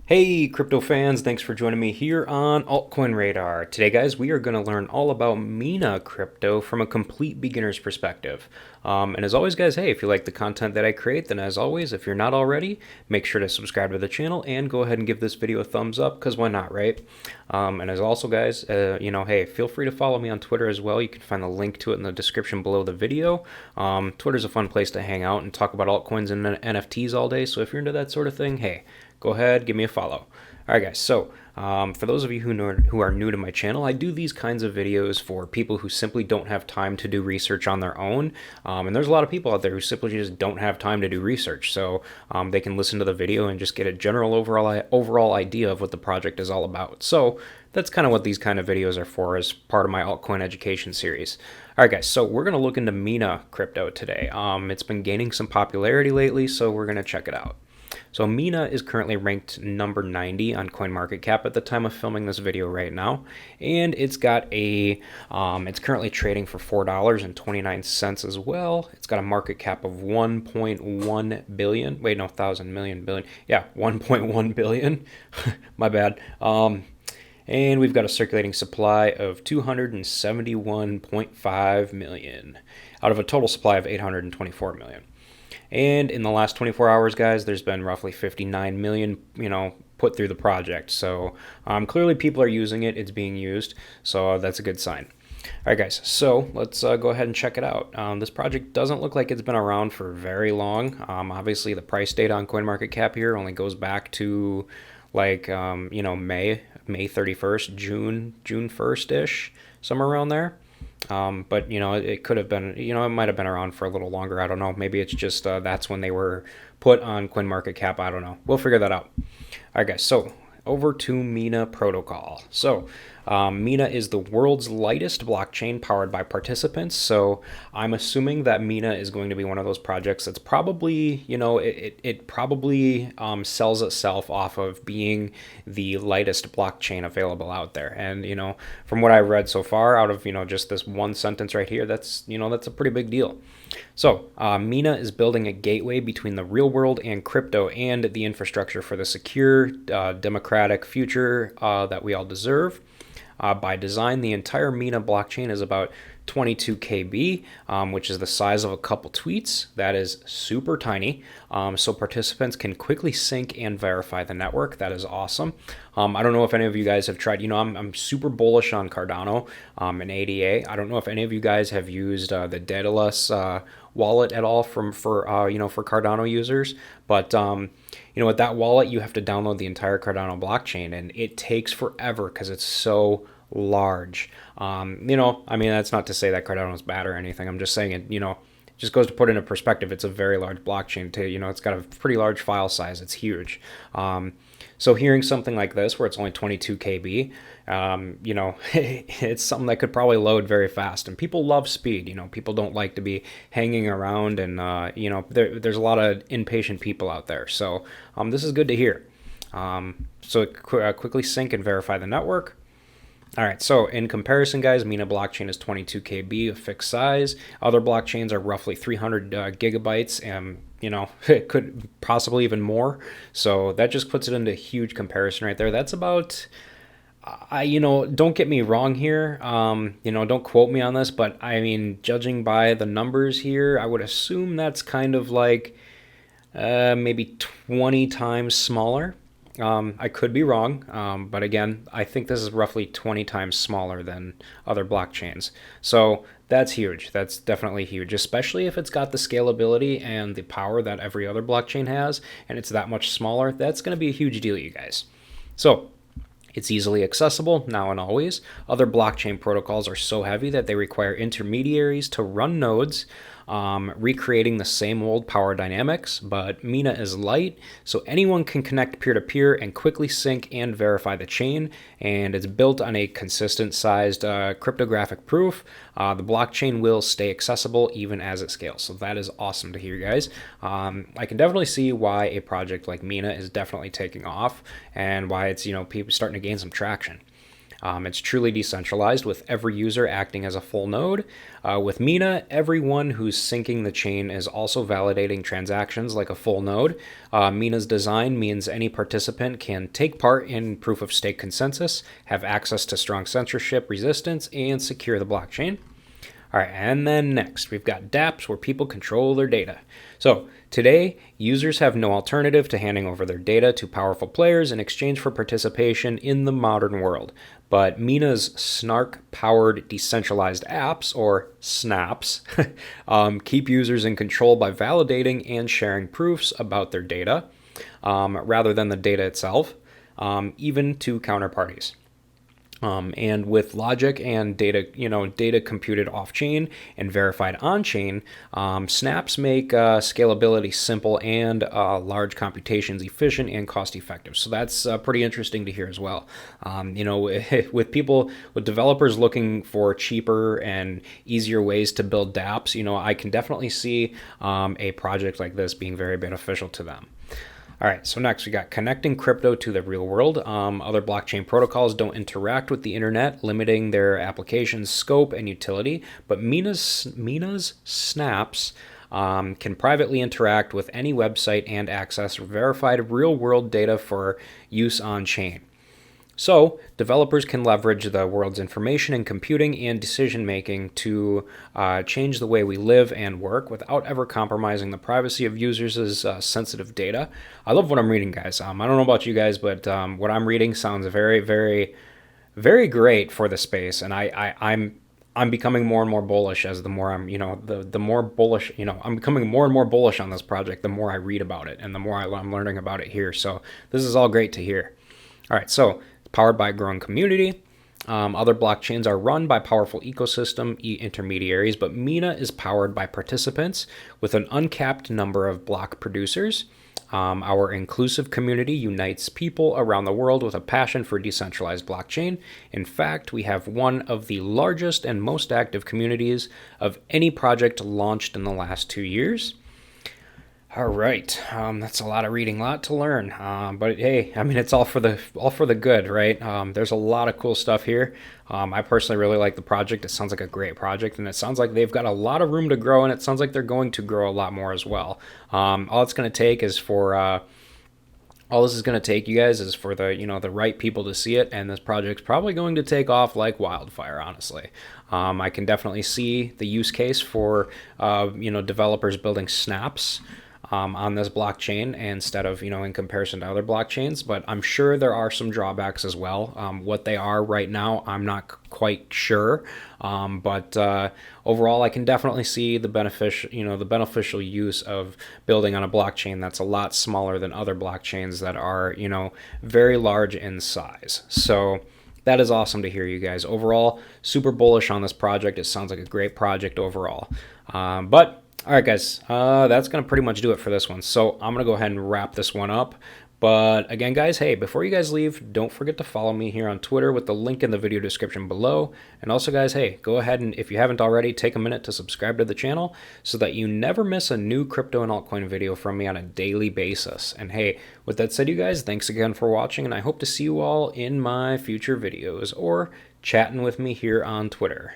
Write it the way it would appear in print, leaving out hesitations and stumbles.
Hey crypto fans, thanks for joining me here on Altcoin Radar. Today guys, we are going to learn all about Mina Crypto from a complete beginner's perspective. And as always guys, hey, if you like the content that I create, then as always, if you're not already, make sure to subscribe to the channel and go ahead and give this video a thumbs up, because why not, right? And as also guys, hey, feel free to follow me on Twitter as well. You can find the link to it in the description below the video. Twitter's a fun place to hang out and talk about altcoins and NFTs all day, so if you're into that sort of thing, hey, go ahead, give me a follow. All right, guys. So, for those of you who are new to my channel, I do these kinds of videos for people who simply don't have time to do research on their own. And there's a lot of people out there who simply just don't have time to do research. So they can listen to the video and just get a general overall idea of what the project is all about. So that's kind of what these kind of videos are for, as part of my altcoin education series. All right, guys. So we're going to look into Mina Crypto today. It's been gaining some popularity lately, so we're going to check it out. So Mina is currently ranked number 90 on CoinMarketCap at the time of filming this video right now, and it's got it's currently trading for $4.29 as well. It's got a market cap of 1.1 billion. Wait, no, thousand million billion. Yeah, 1.1 billion. My bad. And we've got a circulating supply of 271.5 million out of a total supply of 824 million. And in the last 24 hours, guys, there's been roughly 59 million, put through the project. So clearly people are using it. It's being used. So that's a good sign. All right, guys. So let's go ahead and check it out. This project doesn't look like it's been around for very long. Obviously, the price data on CoinMarketCap here only goes back to like, May 31st, June 1st-ish, somewhere around there. But it could have been, it might have been around for a little longer. I don't know. Maybe it's just that's when they were put on CoinMarketCap. I don't know. We'll figure that out. All right, guys. So over to Mina protocol. So Mina is the world's lightest blockchain powered by participants. So I'm assuming that Mina is going to be one of those projects that's probably, it probably sells itself off of being the lightest blockchain available out there. And, from what I've read so far out of, just this one sentence right here, that's a pretty big deal. So Mina is building a gateway between the real world and crypto, and the infrastructure for the secure, democratic future that we all deserve. By design, the entire Mina blockchain is about 22 KB, which is the size of a couple tweets. That is super tiny. So participants can quickly sync and verify the network. That is awesome. I don't know if any of you guys have tried, I'm super bullish on Cardano and ADA. I don't know if any of you guys have used the Daedalus wallet at all for Cardano users, but with that wallet, you have to download the entire Cardano blockchain, and it takes forever because it's so large. That's not to say that Cardano is bad or anything. I'm just saying it, just goes to put into perspective. It's a very large blockchain too. It's got a pretty large file size. It's huge. So hearing something like this, where it's only 22 KB, it's something that could probably load very fast. And people love speed. People don't like to be hanging around, and there's a lot of impatient people out there. So this is good to hear. Quickly sync and verify the network. All right, so in comparison, guys, Mina blockchain is 22 KB of fixed size. Other blockchains are roughly 300 gigabytes, and it could possibly even more. So that just puts it into a huge comparison right there. That's about, don't get me wrong here. Don't quote me on this, but judging by the numbers here, I would assume that's kind of like maybe 20 times smaller. I could be wrong, but again, I think this is roughly 20 times smaller than other blockchains. So that's huge. That's definitely huge, especially if it's got the scalability and the power that every other blockchain has, and it's that much smaller. That's going to be a huge deal, you guys. So it's easily accessible now and always. Other blockchain protocols are so heavy that they require intermediaries to run nodes, recreating the same old power dynamics, but Mina is light, so anyone can connect peer-to-peer and quickly sync and verify the chain, and it's built on a consistent sized cryptographic proof. The blockchain will stay accessible even as it scales, so that is awesome to hear, guys. I can definitely see why a project like Mina is definitely taking off, and why it's people starting to gain some traction. It's truly decentralized, with every user acting as a full node. With Mina, everyone who's syncing the chain is also validating transactions like a full node. Mina's design means any participant can take part in proof of stake consensus, have access to strong censorship resistance, and secure the blockchain. All right, and then next we've got dApps, where people control their data. So today, users have no alternative to handing over their data to powerful players in exchange for participation in the modern world. But Mina's snark-powered decentralized apps, or snaps, keep users in control by validating and sharing proofs about their data, rather than the data itself, even to counterparties. And with logic and data computed off-chain and verified on-chain, snaps make scalability simple and large computations efficient and cost-effective. So that's pretty interesting to hear as well. With developers looking for cheaper and easier ways to build dApps, I can definitely see a project like this being very beneficial to them. All right, so next we got connecting crypto to the real world. Other blockchain protocols don't interact with the internet, limiting their application's scope and utility, but Mina's snaps can privately interact with any website and access verified real-world data for use on-chain. So developers can leverage the world's information in computing and decision-making to change the way we live and work without ever compromising the privacy of users' sensitive data. I love what I'm reading, guys. I don't know about you guys, but what I'm reading sounds very, very, very great for the space, and I'm becoming more and more bullish as the more I'm, the more bullish, I'm becoming more and more bullish on this project the more I read about it and the more I'm learning about it here. So this is all great to hear. All right, so powered by a growing community. Other blockchains are run by powerful ecosystem intermediaries, but Mina is powered by participants with an uncapped number of block producers. Our inclusive community unites people around the world with a passion for decentralized blockchain. In fact, we have one of the largest and most active communities of any project launched in the last 2 years. All right, that's a lot of reading, a lot to learn. But hey, I mean, it's all for the good, right? There's a lot of cool stuff here. I personally really like the project. It sounds like a great project, and it sounds like they've got a lot of room to grow, and it sounds like they're going to grow a lot more as well. All it's going to take is for all this is going to take, you guys, is for the right people to see it, and this project's probably going to take off like wildfire, honestly. I can definitely see the use case for developers building snaps on this blockchain instead of, in comparison to other blockchains. But I'm sure there are some drawbacks as well. What they are right now, I'm not quite sure. But overall, I can definitely see the beneficial use of building on a blockchain that's a lot smaller than other blockchains that are, very large in size. So that is awesome to hear, you guys. Overall, super bullish on this project. It sounds like a great project overall. But all right, guys, that's going to pretty much do it for this one. So I'm going to go ahead and wrap this one up. But again, guys, hey, before you guys leave, don't forget to follow me here on Twitter with the link in the video description below. And also, guys, hey, go ahead and, if you haven't already, take a minute to subscribe to the channel so that you never miss a new crypto and altcoin video from me on a daily basis. And hey, with that said, you guys, thanks again for watching, and I hope to see you all in my future videos or chatting with me here on Twitter.